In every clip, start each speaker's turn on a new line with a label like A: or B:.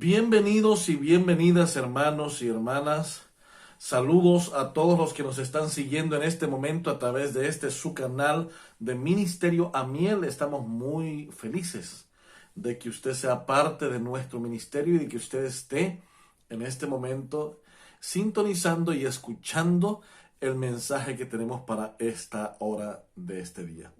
A: Bienvenidos y bienvenidas hermanos y hermanas. Saludos a todos los que nos están siguiendo en este momento a través de su canal de Ministerio Amiel. Estamos muy felices de que usted sea parte de nuestro ministerio y de que usted esté en este momento sintonizando y escuchando el mensaje que tenemos para esta hora de este día.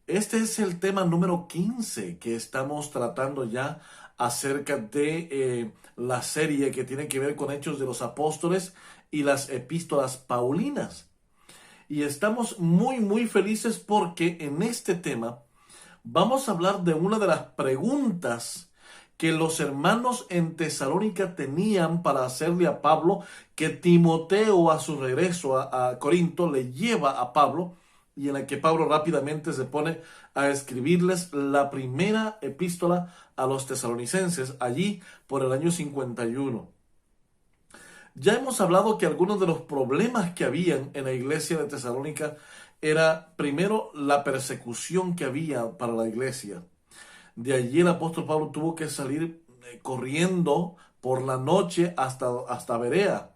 A: Este es el tema número 15 que estamos tratando ya acerca de la serie que tiene que ver con Hechos de los Apóstoles y las epístolas paulinas. Y estamos muy felices porque en este tema vamos a hablar de una de las preguntas que los hermanos en Tesalónica tenían para hacerle a Pablo, que Timoteo a su regreso a Corinto le lleva a Pablo, y en la que Pablo rápidamente se pone a escribirles la primera epístola a los tesalonicenses, allí por el año 51. Ya hemos hablado que algunos de los problemas que habían en la iglesia de Tesalónica era, primero, la persecución que había para la iglesia. De allí el apóstol Pablo tuvo que salir corriendo por la noche hasta Berea.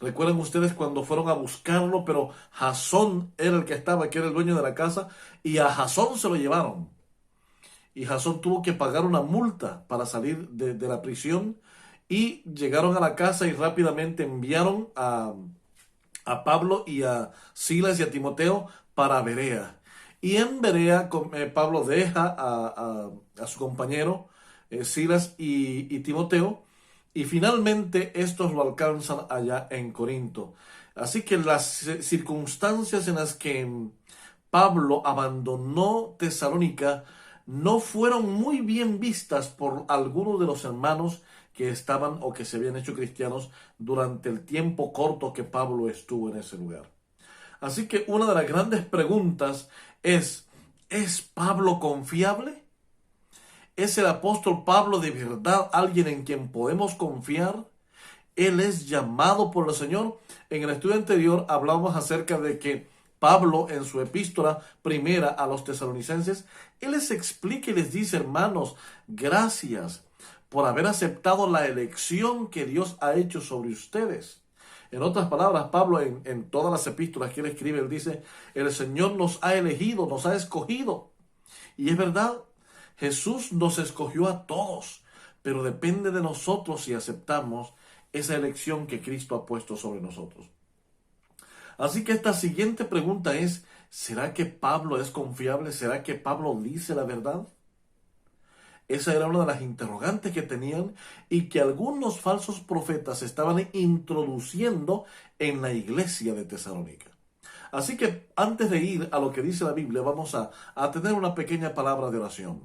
A: Recuerden ustedes cuando fueron a buscarlo, pero Jasón era el que estaba, que era el dueño de la casa, y a Jasón se lo llevaron. Y Jasón tuvo que pagar una multa para salir de la prisión, y llegaron a la casa y rápidamente enviaron a Pablo y a Silas y a Timoteo para Berea. Y en Berea Pablo deja a su compañero Silas y Timoteo, y finalmente estos lo alcanzan allá en Corinto. Así que las circunstancias en las que Pablo abandonó Tesalónica no fueron muy bien vistas por algunos de los hermanos que estaban o que se habían hecho cristianos durante el tiempo corto que Pablo estuvo en ese lugar. Así que una de las grandes preguntas ¿es Pablo confiable? ¿Es el apóstol Pablo de verdad alguien en quien podemos confiar? ¿Él es llamado por el Señor? En el estudio anterior hablamos acerca de que Pablo en su epístola primera a los tesalonicenses, él les explica y les dice: hermanos, gracias por haber aceptado la elección que Dios ha hecho sobre ustedes. En otras palabras, Pablo en todas las epístolas que él escribe, él dice: el Señor nos ha elegido, nos ha escogido. Y es verdad, Jesús nos escogió a todos, pero depende de nosotros si aceptamos esa elección que Cristo ha puesto sobre nosotros. Así que esta siguiente pregunta es: ¿será que Pablo es confiable? ¿Será que Pablo dice la verdad? Esa era una de las interrogantes que tenían y que algunos falsos profetas estaban introduciendo en la iglesia de Tesalónica. Así que antes de ir a lo que dice la Biblia, vamos a tener una pequeña palabra de oración.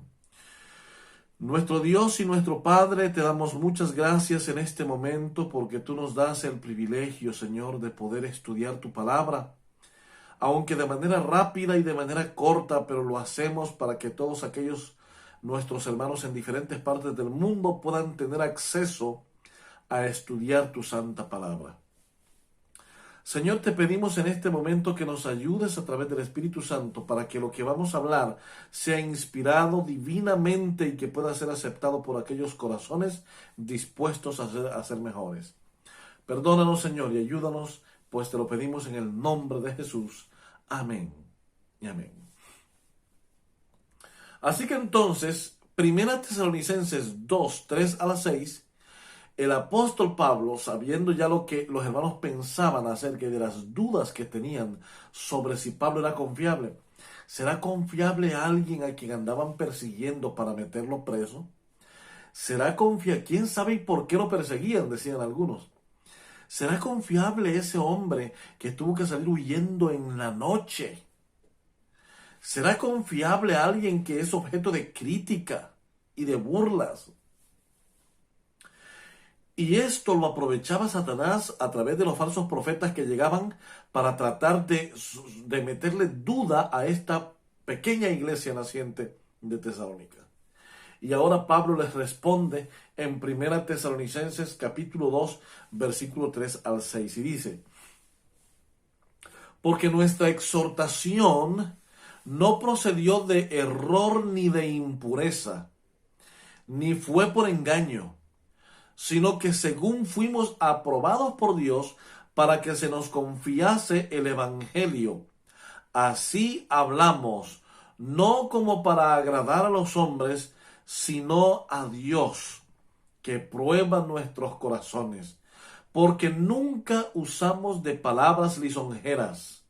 A: Nuestro Dios y nuestro Padre, te damos muchas gracias en este momento porque tú nos das el privilegio, Señor, de poder estudiar tu palabra, aunque de manera rápida y de manera corta, pero lo hacemos para que todos aquellos nuestros hermanos en diferentes partes del mundo puedan tener acceso a estudiar tu santa palabra. Señor, te pedimos en este momento que nos ayudes a través del Espíritu Santo para que lo que vamos a hablar sea inspirado divinamente y que pueda ser aceptado por aquellos corazones dispuestos a ser mejores. Perdónanos, Señor, y ayúdanos, pues te lo pedimos en el nombre de Jesús. Amén y amén. Así que entonces, 1 Tesalonicenses 2, 3 a la 6, el apóstol Pablo, sabiendo ya lo que los hermanos pensaban acerca de las dudas que tenían sobre si Pablo era confiable, ¿será confiable alguien a quien andaban persiguiendo para meterlo preso? ¿Será confiable? ¿Quién sabe y por qué lo perseguían?, decían algunos. ¿Será confiable ese hombre que tuvo que salir huyendo en la noche? ¿Será confiable alguien que es objeto de crítica y de burlas? Y esto lo aprovechaba Satanás a través de los falsos profetas que llegaban para tratar de meterle duda a esta pequeña iglesia naciente de Tesalónica. Y ahora Pablo les responde en 1 Tesalonicenses capítulo 2, versículo 3 al 6, y dice: porque nuestra exhortación no procedió de error ni de impureza, ni fue por engaño, sino que según fuimos aprobados por Dios para que se nos confiase el Evangelio. Así hablamos, no como para agradar a los hombres, sino a Dios, que prueba nuestros corazones, porque nunca usamos de palabras lisonjeras,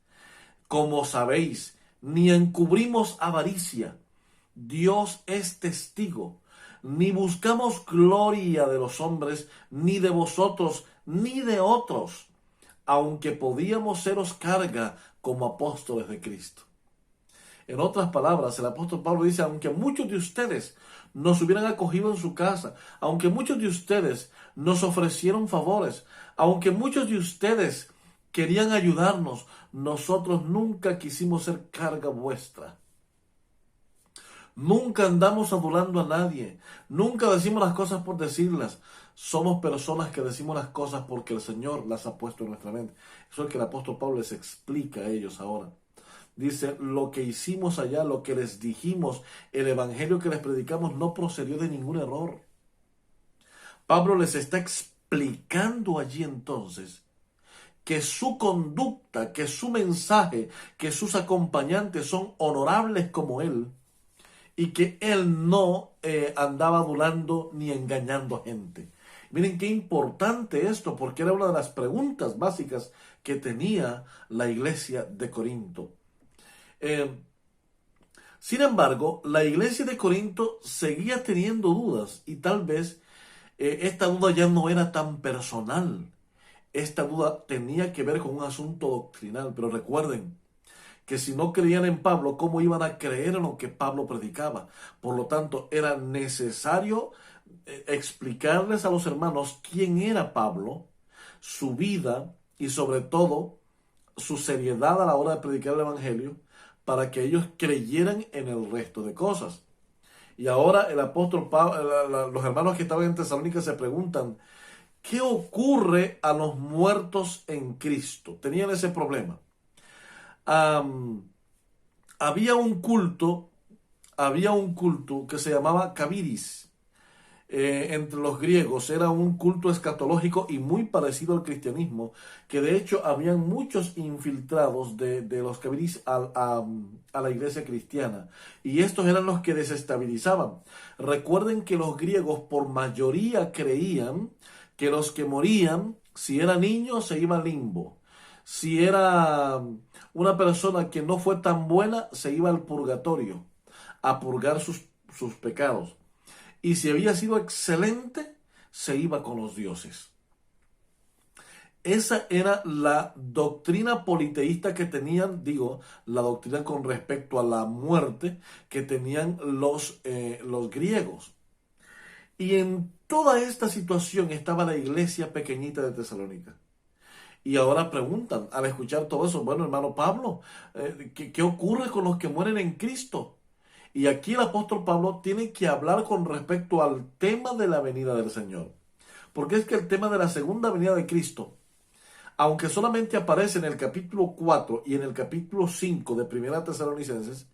A: como sabéis, ni encubrimos avaricia. Dios es testigo. Ni buscamos gloria de los hombres, ni de vosotros, ni de otros, aunque podíamos seros carga como apóstoles de Cristo. En otras palabras, el apóstol Pablo dice, aunque muchos de ustedes nos hubieran acogido en su casa, aunque muchos de ustedes nos ofrecieron favores, aunque muchos de ustedes querían ayudarnos, nosotros nunca quisimos ser carga vuestra. Nunca andamos adulando a nadie. Nunca decimos las cosas por decirlas. Somos personas que decimos las cosas porque el Señor las ha puesto en nuestra mente. Eso es lo que el apóstol Pablo les explica a ellos ahora. Dice, lo que hicimos allá, lo que les dijimos, el evangelio que les predicamos no procedió de ningún error. Pablo les está explicando allí entonces que su conducta, que su mensaje, que sus acompañantes son honorables como él, y que él no andaba adulando ni engañando a gente. Miren qué importante esto, porque era una de las preguntas básicas que tenía la iglesia de Corinto. Sin embargo, la iglesia de Corinto seguía teniendo dudas y tal vez esta duda ya no era tan personal. Esta duda tenía que ver con un asunto doctrinal, pero recuerden, que si no creían en Pablo, ¿cómo iban a creer en lo que Pablo predicaba? Por lo tanto, era necesario explicarles a los hermanos quién era Pablo, su vida y sobre todo su seriedad a la hora de predicar el Evangelio para que ellos creyeran en el resto de cosas. Y ahora el apóstol Pablo, los hermanos que estaban en Tesalónica se preguntan, ¿qué ocurre a los muertos en Cristo? Tenían ese problema. Había un culto que se llamaba Cabiris entre los griegos. Era un culto escatológico y muy parecido al cristianismo, que de hecho habían muchos infiltrados de los Cabiris a la iglesia cristiana, y estos eran los que desestabilizaban. Recuerden que los griegos por mayoría creían que los que morían, si era niño, se iba al limbo. Si era una persona que no fue tan buena, se iba al purgatorio a purgar sus pecados. Y si había sido excelente, se iba con los dioses. Esa era la doctrina politeísta que tenían, la doctrina con respecto a la muerte que tenían los griegos. Y en toda esta situación estaba la iglesia pequeñita de Tesalónica. Y ahora preguntan, al escuchar todo eso, bueno, hermano Pablo, ¿qué ocurre con los que mueren en Cristo? Y aquí el apóstol Pablo tiene que hablar con respecto al tema de la venida del Señor. Porque es que el tema de la segunda venida de Cristo, aunque solamente aparece en el capítulo 4 y en el capítulo 5 de Primera Tesalonicenses,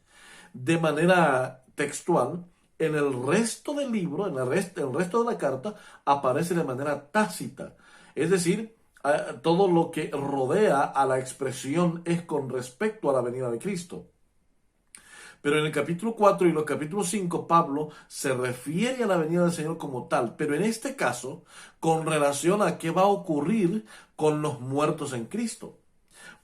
A: de manera textual, en el resto del libro, en el resto de la carta, aparece de manera tácita. Es decir, todo lo que rodea a la expresión es con respecto a la venida de Cristo. Pero en el capítulo 4 y los capítulos 5, Pablo se refiere a la venida del Señor como tal, pero en este caso, con relación a qué va a ocurrir con los muertos en Cristo.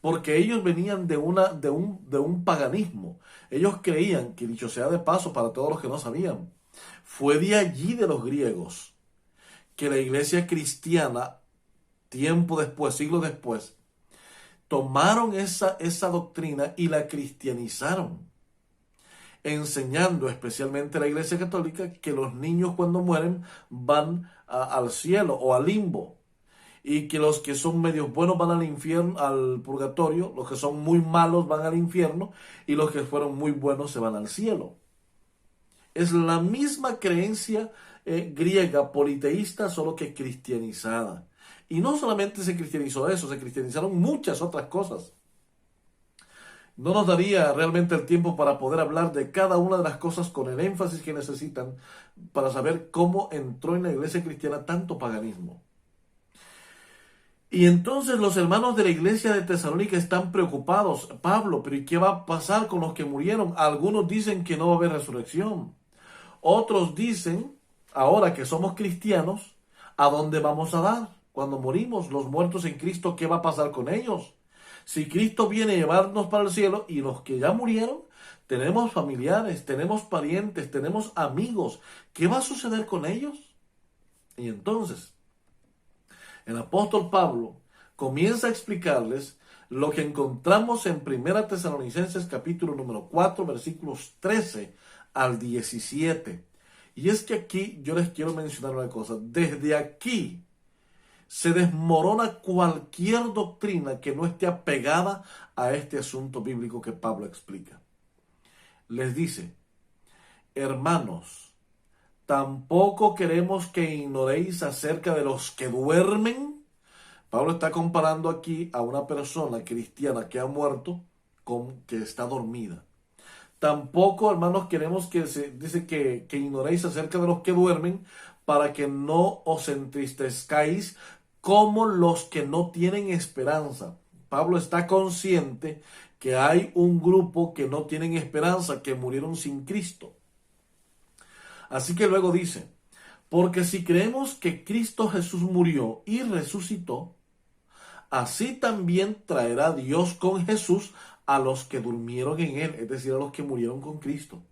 A: Porque ellos venían de un paganismo. Ellos creían, que dicho sea de paso para todos los que no sabían, fue de allí de los griegos que la iglesia cristiana, tiempo después, siglos después, tomaron esa doctrina y la cristianizaron, enseñando especialmente a la iglesia católica que los niños cuando mueren van al cielo o al limbo, y que los que son medios buenos van al infierno, al purgatorio, los que son muy malos van al infierno y los que fueron muy buenos se van al cielo. Es la misma creencia griega politeísta, solo que cristianizada. Y no solamente se cristianizó eso, se cristianizaron muchas otras cosas. No nos daría realmente el tiempo para poder hablar de cada una de las cosas con el énfasis que necesitan para saber cómo entró en la iglesia cristiana tanto paganismo. Y entonces los hermanos de la iglesia de Tesalónica están preocupados. Pablo, pero ¿y qué va a pasar con los que murieron? Algunos dicen que no va a haber resurrección. Otros dicen, ahora que somos cristianos, ¿a dónde vamos a dar? Cuando morimos, los muertos en Cristo, ¿qué va a pasar con ellos? Si Cristo viene a llevarnos para el cielo y los que ya murieron, tenemos familiares, tenemos parientes, tenemos amigos, ¿qué va a suceder con ellos? Y entonces, el apóstol Pablo comienza a explicarles lo que encontramos en 1 Tesalonicenses capítulo número 4, versículos 13 al 17. Y es que aquí yo les quiero mencionar una cosa. Desde aquí se desmorona cualquier doctrina que no esté apegada a este asunto bíblico que Pablo explica. Les dice, hermanos, tampoco queremos que ignoréis acerca de los que duermen. Pablo está comparando aquí a una persona cristiana que ha muerto con que está dormida. Tampoco, hermanos, queremos que dice que ignoréis acerca de los que duermen para que no os entristezcáis como los que no tienen esperanza. Pablo está consciente que hay un grupo que no tienen esperanza, que murieron sin Cristo. Así que luego dice, porque si creemos que Cristo Jesús murió y resucitó, así también traerá Dios con Jesús a los que durmieron en él, es decir, a los que murieron con Cristo.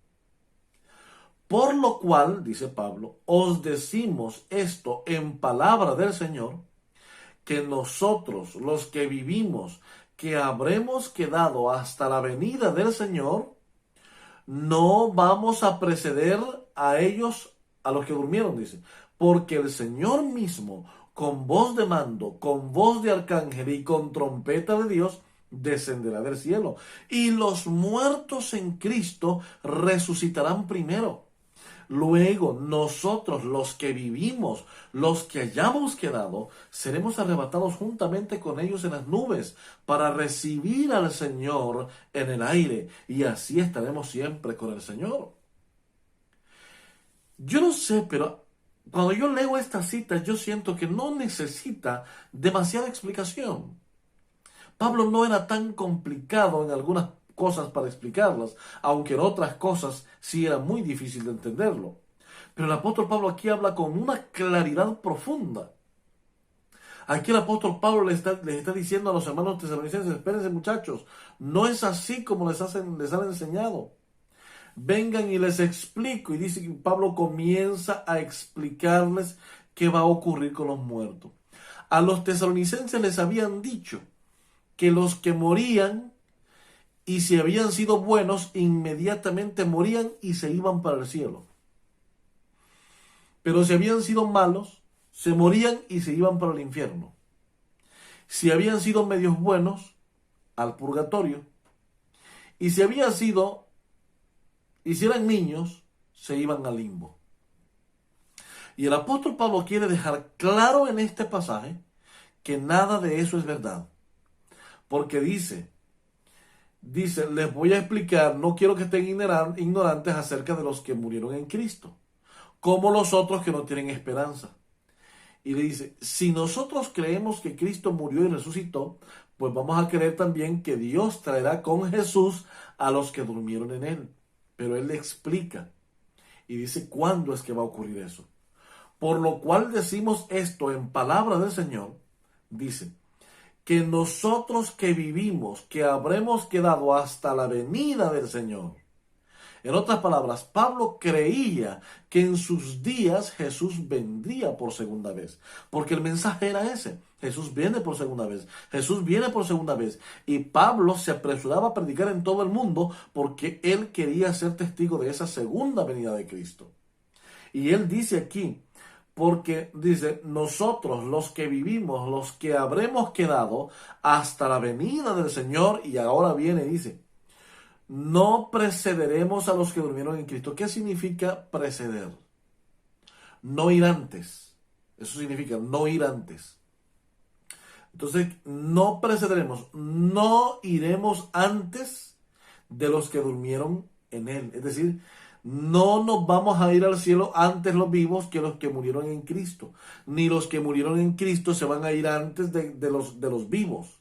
A: Por lo cual, dice Pablo, os decimos esto en palabra del Señor, que nosotros, los que vivimos, que habremos quedado hasta la venida del Señor, no vamos a preceder a ellos, a los que durmieron, dice, porque el Señor mismo, con voz de mando, con voz de arcángel y con trompeta de Dios, descenderá del cielo. Y los muertos en Cristo resucitarán primero. Luego nosotros, los que vivimos, los que hayamos quedado, seremos arrebatados juntamente con ellos en las nubes para recibir al Señor en el aire. Y así estaremos siempre con el Señor. Yo no sé, pero cuando yo leo estas citas, yo siento que no necesita demasiada explicación. Pablo no era tan complicado en algunas cosas para explicarlas, aunque en otras cosas sí era muy difícil de entenderlo. Pero el apóstol Pablo aquí habla con una claridad profunda. Aquí el apóstol Pablo les está diciendo a los hermanos tesalonicenses, espérense muchachos, no es así como les han enseñado. Vengan y les explico. Y dice que Pablo comienza a explicarles qué va a ocurrir con los muertos. A los tesalonicenses les habían dicho que los que morían y si habían sido buenos, inmediatamente morían y se iban para el cielo. Pero si habían sido malos, se morían y se iban para el infierno. Si habían sido medios buenos, al purgatorio. Y si habían sido, y si eran niños, se iban al limbo. Y el apóstol Pablo quiere dejar claro en este pasaje que nada de eso es verdad. Porque dice, les voy a explicar, no quiero que estén ignorantes acerca de los que murieron en Cristo, como los otros que no tienen esperanza. Y le dice, si nosotros creemos que Cristo murió y resucitó, pues vamos a creer también que Dios traerá con Jesús a los que durmieron en él. Pero él le explica y dice cuándo es que va a ocurrir eso. Por lo cual decimos esto en palabra del Señor, dice, que nosotros que vivimos, que habremos quedado hasta la venida del Señor. En otras palabras, Pablo creía que en sus días Jesús vendría por segunda vez, porque el mensaje era ese, Jesús viene por segunda vez, Jesús viene por segunda vez, y Pablo se apresuraba a predicar en todo el mundo porque él quería ser testigo de esa segunda venida de Cristo. Y él dice aquí, porque dice, nosotros los que vivimos, los que habremos quedado hasta la venida del Señor, y ahora viene, dice, no precederemos a los que durmieron en Cristo. ¿Qué significa preceder? No ir antes. Eso significa no ir antes. Entonces, no precederemos, no iremos antes de los que durmieron en él. Es decir, no nos vamos a ir al cielo antes los vivos que los que murieron en Cristo. Ni los que murieron en Cristo se van a ir antes de los vivos.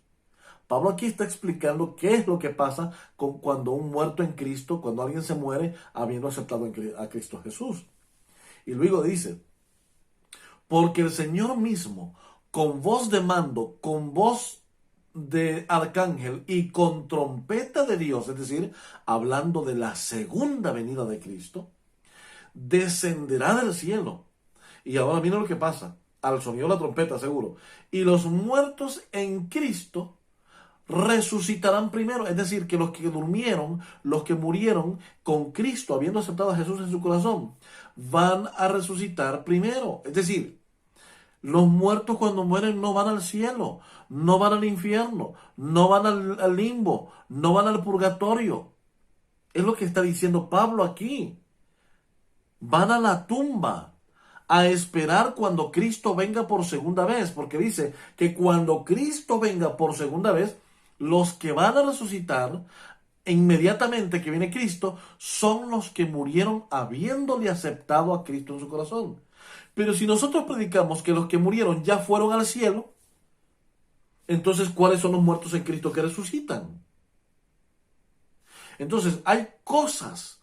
A: Pablo aquí está explicando qué es lo que pasa cuando un muerto en Cristo, cuando alguien se muere habiendo aceptado a Cristo Jesús. Y luego dice, porque el Señor mismo, con voz de mando, con voz de arcángel y con trompeta de Dios, es decir, hablando de la segunda venida de Cristo, descenderá del cielo. Y ahora mira lo que pasa, al sonido de la trompeta seguro, y los muertos en Cristo resucitarán primero, es decir, que los que durmieron, los que murieron con Cristo, habiendo aceptado a Jesús en su corazón, van a resucitar primero. Es decir, los muertos cuando mueren no van al cielo, no van al infierno, no van al limbo, no van al purgatorio. Es lo que está diciendo Pablo aquí. Van a la tumba a esperar cuando Cristo venga por segunda vez, porque dice que cuando Cristo venga por segunda vez, los que van a resucitar inmediatamente que viene Cristo son los que murieron habiéndole aceptado a Cristo en su corazón. Pero si nosotros predicamos que los que murieron ya fueron al cielo, entonces ¿cuáles son los muertos en Cristo que resucitan? Entonces hay cosas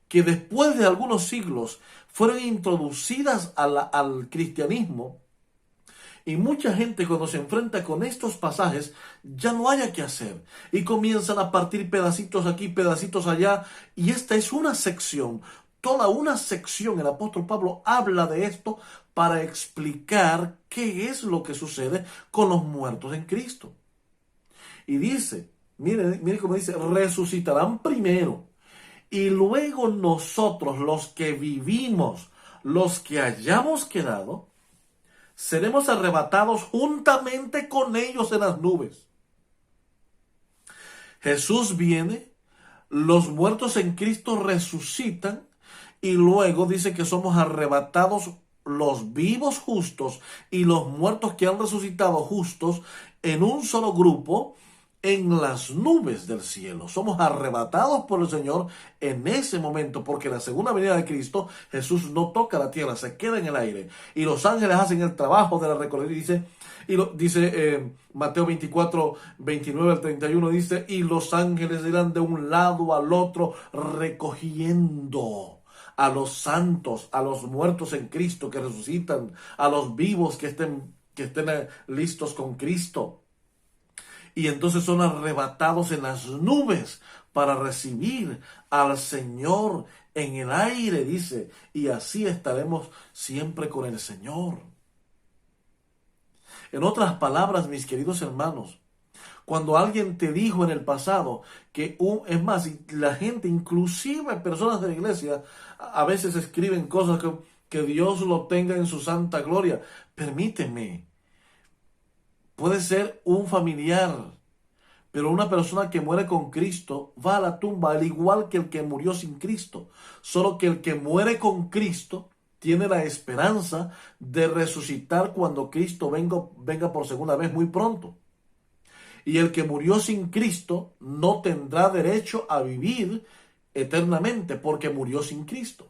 A: que después de algunos siglos fueron introducidas al cristianismo. Y mucha gente cuando se enfrenta con estos pasajes ya no haya qué hacer. Y comienzan a partir pedacitos aquí, pedacitos allá. Y esta es una sección, toda una sección. El apóstol Pablo habla de esto para explicar qué es lo que sucede con los muertos en Cristo. Y dice, mire cómo dice, resucitarán primero. Y luego nosotros, los que vivimos, los que hayamos quedado, seremos arrebatados juntamente con ellos en las nubes. Jesús viene, los muertos en Cristo resucitan y luego dice que somos arrebatados los vivos justos y los muertos que han resucitado justos en un solo grupo en las nubes del cielo. Somos arrebatados por el Señor en ese momento, porque la segunda venida de Cristo, Jesús no toca la tierra, se queda en el aire. Y los ángeles hacen el trabajo de la recolección. Dice Mateo 24, 29 al 31, dice, y los ángeles irán de un lado al otro recogiendo a los santos, a los muertos en Cristo que resucitan, a los vivos que estén listos con Cristo. Y entonces son arrebatados en las nubes para recibir al Señor en el aire, dice. Y así estaremos siempre con el Señor. En otras palabras, mis queridos hermanos, cuando alguien te dijo en el pasado que, es más, la gente, inclusive personas de la iglesia, a veces escriben cosas que Dios lo tenga en su santa gloria. Permíteme. Puede ser un familiar, pero una persona que muere con Cristo va a la tumba al igual que el que murió sin Cristo. Solo que el que muere con Cristo tiene la esperanza de resucitar cuando Cristo venga por segunda vez muy pronto. Y el que murió sin Cristo no tendrá derecho a vivir eternamente porque murió sin Cristo.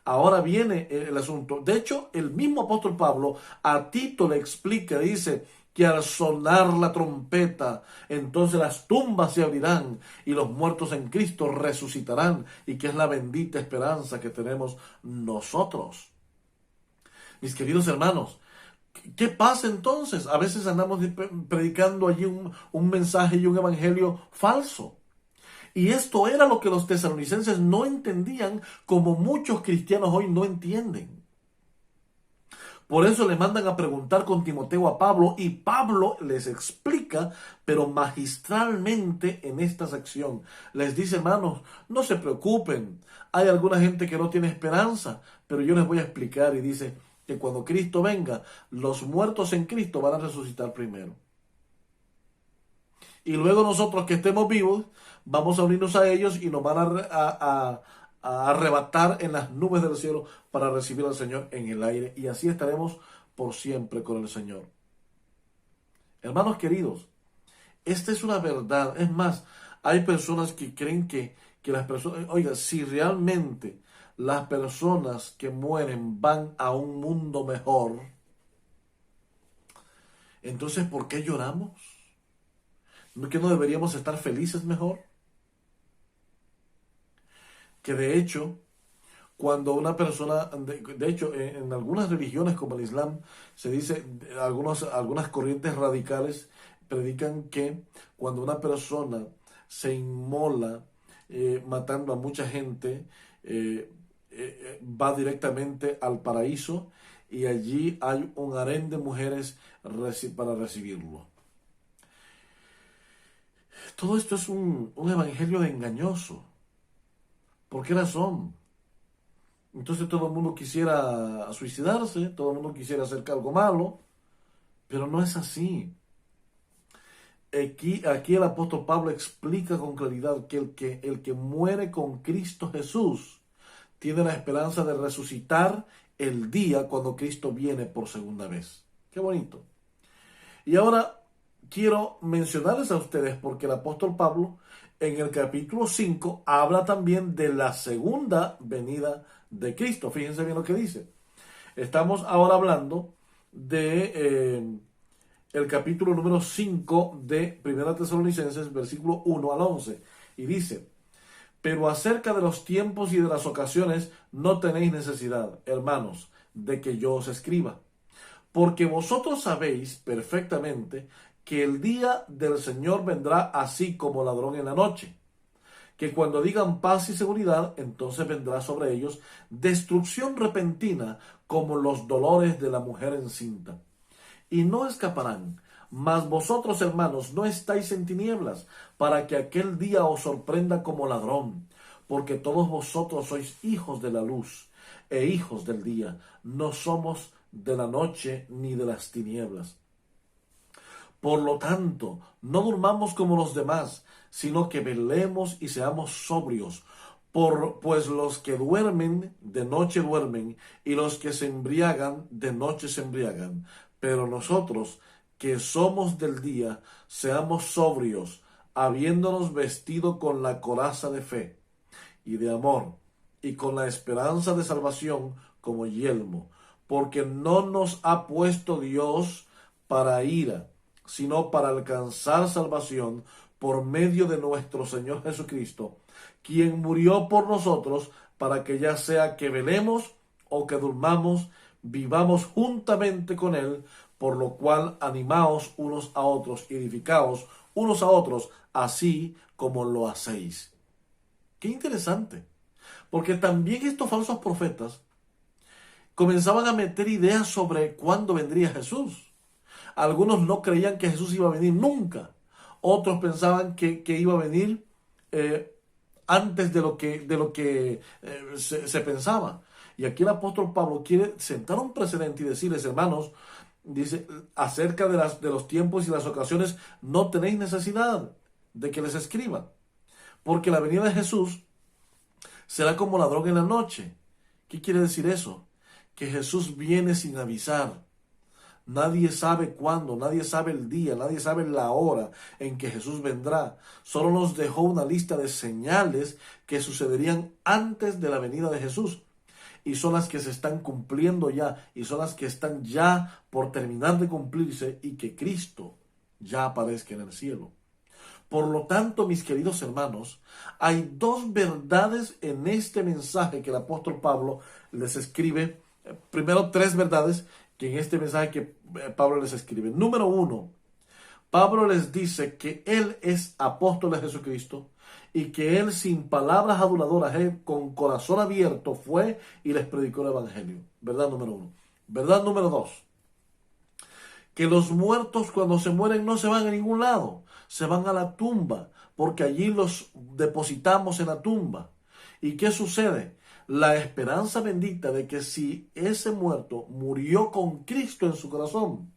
A: Ahora viene el asunto. De hecho, el mismo apóstol Pablo a Tito le explica, dice que al sonar la trompeta, entonces las tumbas se abrirán y los muertos en Cristo resucitarán, y que es la bendita esperanza que tenemos nosotros. Mis queridos hermanos, ¿qué pasa entonces? A veces andamos predicando allí un mensaje y un evangelio falso. Y esto era lo que los tesalonicenses no entendían, como muchos cristianos hoy no entienden. Por eso le mandan a preguntar con Timoteo a Pablo, y Pablo les explica, pero magistralmente en esta sección. Les dice, hermanos, no se preocupen. Hay alguna gente que no tiene esperanza, pero yo les voy a explicar. Y dice que cuando Cristo venga, los muertos en Cristo van a resucitar primero. Y luego nosotros que estemos vivos, vamos a unirnos a ellos y nos van a arrebatar en las nubes del cielo para recibir al Señor en el aire. Y así estaremos por siempre con el Señor. Hermanos queridos, esta es una verdad. Es más, Hay personas que creen que las personas, oiga, si realmente las personas que mueren van a un mundo mejor, entonces ¿por qué lloramos? ¿No que no deberíamos estar felices mejor? Que de hecho, cuando una persona, de hecho, en algunas religiones como el Islam, se dice, algunas corrientes radicales predican que cuando una persona se inmola matando a mucha gente, va directamente al paraíso y allí hay un harén de mujeres para recibirlo. Todo esto es un evangelio engañoso. ¿Por qué razón? Entonces todo el mundo quisiera suicidarse, todo el mundo quisiera hacer algo malo, pero no es así. Aquí el apóstol Pablo explica con claridad que el que muere con Cristo Jesús tiene la esperanza de resucitar el día cuando Cristo viene por segunda vez. Qué bonito. Y ahora quiero mencionarles a ustedes porque el apóstol Pablo en el capítulo 5 habla también de la segunda venida de Cristo. Fíjense bien lo que dice. Estamos ahora hablando de el capítulo número 5 de Primera Tesalonicenses, versículo 1 al 11. Y dice, pero acerca de los tiempos y de las ocasiones no tenéis necesidad, hermanos, de que yo os escriba. Porque vosotros sabéis perfectamente que el día del Señor vendrá así como ladrón en la noche. Que cuando digan paz y seguridad, entonces vendrá sobre ellos destrucción repentina como los dolores de la mujer encinta. Y no escaparán. Mas vosotros, hermanos, no estáis en tinieblas, para que aquel día os sorprenda como ladrón, porque todos vosotros sois hijos de la luz e hijos del día. No somos de la noche ni de las tinieblas. Por lo tanto, no durmamos como los demás, sino que velemos y seamos sobrios. Pues los que duermen, de noche duermen, y los que se embriagan, de noche se embriagan. Pero nosotros, que somos del día, seamos sobrios, habiéndonos vestido con la coraza de fe y de amor, y con la esperanza de salvación como yelmo, porque no nos ha puesto Dios para ira, sino para alcanzar salvación por medio de nuestro Señor Jesucristo, quien murió por nosotros, para que ya sea que velemos o que durmamos, vivamos juntamente con Él, por lo cual animaos unos a otros, edificaos unos a otros, así como lo hacéis. Qué interesante, porque también estos falsos profetas comenzaban a meter ideas sobre cuándo vendría Jesús. Algunos no creían que Jesús iba a venir nunca. Otros pensaban que iba a venir antes de lo que se pensaba. Y aquí el apóstol Pablo quiere sentar un precedente y decirles, hermanos, dice, acerca de los tiempos y las ocasiones, no tenéis necesidad de que les escriban. Porque la venida de Jesús será como ladrón en la noche. ¿Qué quiere decir eso? Que Jesús viene sin avisar. Nadie sabe cuándo, nadie sabe el día, nadie sabe la hora en que Jesús vendrá. Solo nos dejó una lista de señales que sucederían antes de la venida de Jesús. Y son las que se están cumpliendo ya, y son las que están ya por terminar de cumplirse y que Cristo ya aparezca en el cielo. Por lo tanto, mis queridos hermanos, hay dos verdades en este mensaje que el apóstol Pablo les escribe. Primero, tres verdades que en este mensaje que Pablo les escribe. Número uno, Pablo les dice que él es apóstol de Jesucristo y que él sin palabras aduladoras, con corazón abierto, fue y les predicó el evangelio. Verdad número uno. Verdad número dos, que los muertos cuando se mueren no se van a ningún lado, se van a la tumba, porque allí los depositamos en la tumba. ¿Y qué sucede? La esperanza bendita de que si ese muerto murió con Cristo en su corazón,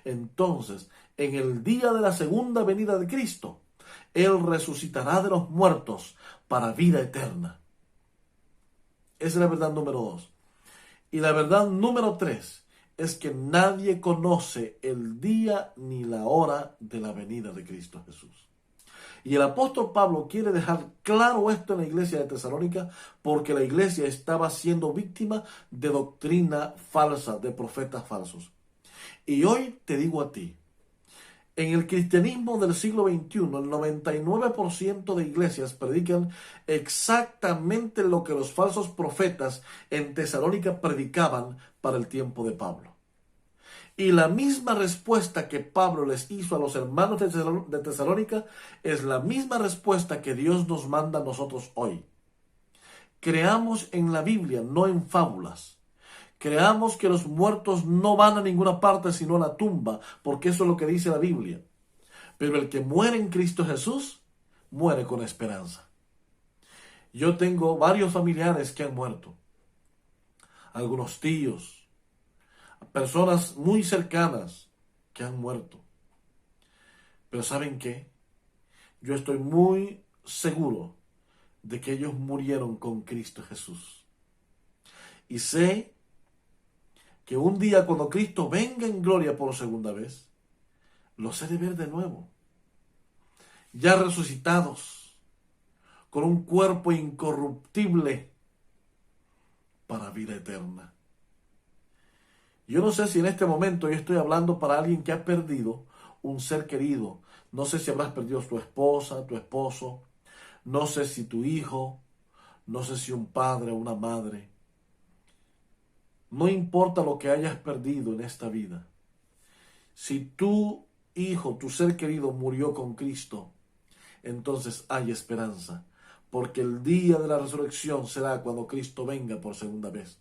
A: entonces en el día de la segunda venida de Cristo, Él resucitará de los muertos para vida eterna. Esa es la verdad número dos. Y la verdad número tres es que nadie conoce el día ni la hora de la venida de Cristo Jesús. Y el apóstol Pablo quiere dejar claro esto en la iglesia de Tesalónica, porque la iglesia estaba siendo víctima de doctrina falsa, de profetas falsos. Y hoy te digo a ti, en el cristianismo del siglo XXI, el 99% de iglesias predican exactamente lo que los falsos profetas en Tesalónica predicaban para el tiempo de Pablo. Y la misma respuesta que Pablo les hizo a los hermanos de Tesalónica es la misma respuesta que Dios nos manda a nosotros hoy. Creamos en la Biblia, no en fábulas. Creamos que los muertos no van a ninguna parte sino a la tumba, porque eso es lo que dice la Biblia. Pero el que muere en Cristo Jesús, muere con esperanza. Yo tengo varios familiares que han muerto. Algunos tíos, personas muy cercanas que han muerto. Pero ¿saben qué? Yo estoy muy seguro de que ellos murieron con Cristo Jesús. Y sé que un día cuando Cristo venga en gloria por segunda vez, los he de ver de nuevo, ya resucitados, con un cuerpo incorruptible para vida eterna. Yo no sé si en este momento yo estoy hablando para alguien que ha perdido un ser querido. No sé si habrás perdido a tu esposa, tu esposo, no sé si tu hijo, no sé si un padre o una madre. No importa lo que hayas perdido en esta vida. Si tu hijo, tu ser querido murió con Cristo, entonces hay esperanza, porque el día de la resurrección será cuando Cristo venga por segunda vez.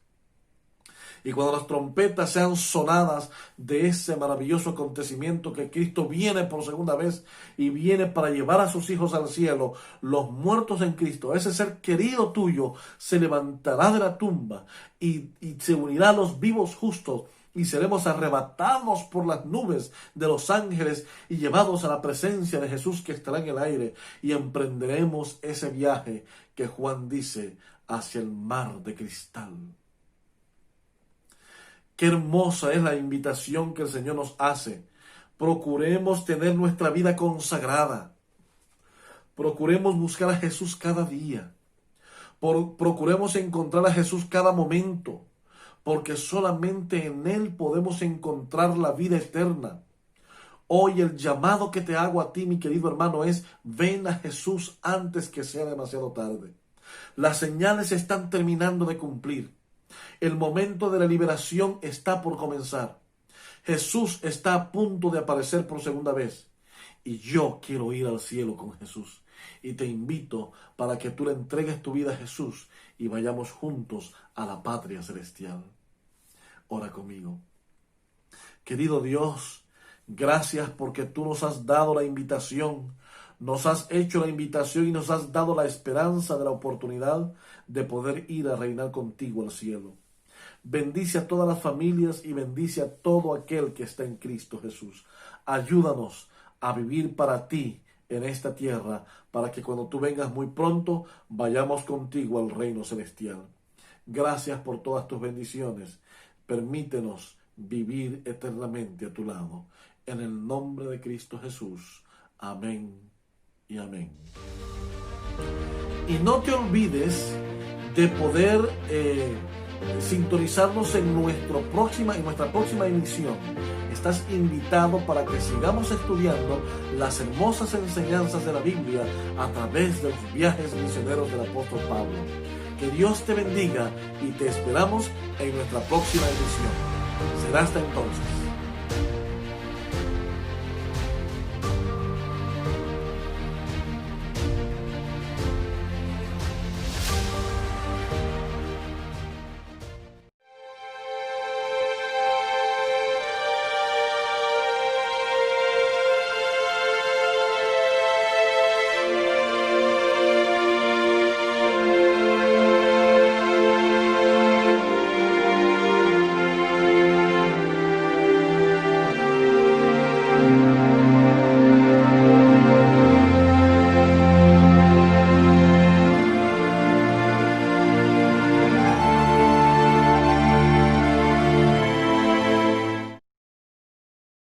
A: Y cuando las trompetas sean sonadas de ese maravilloso acontecimiento que Cristo viene por segunda vez y viene para llevar a sus hijos al cielo, los muertos en Cristo, ese ser querido tuyo, se levantará de la tumba y se unirá a los vivos justos y seremos arrebatados por las nubes de los ángeles y llevados a la presencia de Jesús que estará en el aire y emprenderemos ese viaje que Juan dice hacia el mar de cristal. Qué hermosa es la invitación que el Señor nos hace. Procuremos tener nuestra vida consagrada. Procuremos buscar a Jesús cada día. Procuremos encontrar a Jesús cada momento, porque solamente en Él podemos encontrar la vida eterna. Hoy el llamado que te hago a ti, mi querido hermano, es: ven a Jesús antes que sea demasiado tarde. Las señales se están terminando de cumplir. El momento de la liberación está por comenzar. Jesús está a punto de aparecer por segunda vez. Y yo quiero ir al cielo con Jesús. Y te invito para que tú le entregues tu vida a Jesús y vayamos juntos a la patria celestial. Ora conmigo. Querido Dios, gracias porque tú nos has dado la invitación. Nos has hecho la invitación y nos has dado la esperanza de la oportunidad de poder ir a reinar contigo al cielo. Bendice a todas las familias y bendice a todo aquel que está en Cristo Jesús. Ayúdanos a vivir para ti en esta tierra, para que cuando tú vengas muy pronto, vayamos contigo al reino celestial. Gracias por todas tus bendiciones. Permítenos vivir eternamente a tu lado. En el nombre de Cristo Jesús. Amén y amén. Y no te olvides de poder sintonizarnos en nuestra próxima emisión. Estás invitado para que sigamos estudiando las hermosas enseñanzas de la Biblia a través de los viajes misioneros del apóstol Pablo. Que Dios te bendiga y te esperamos en nuestra próxima emisión. Será hasta entonces.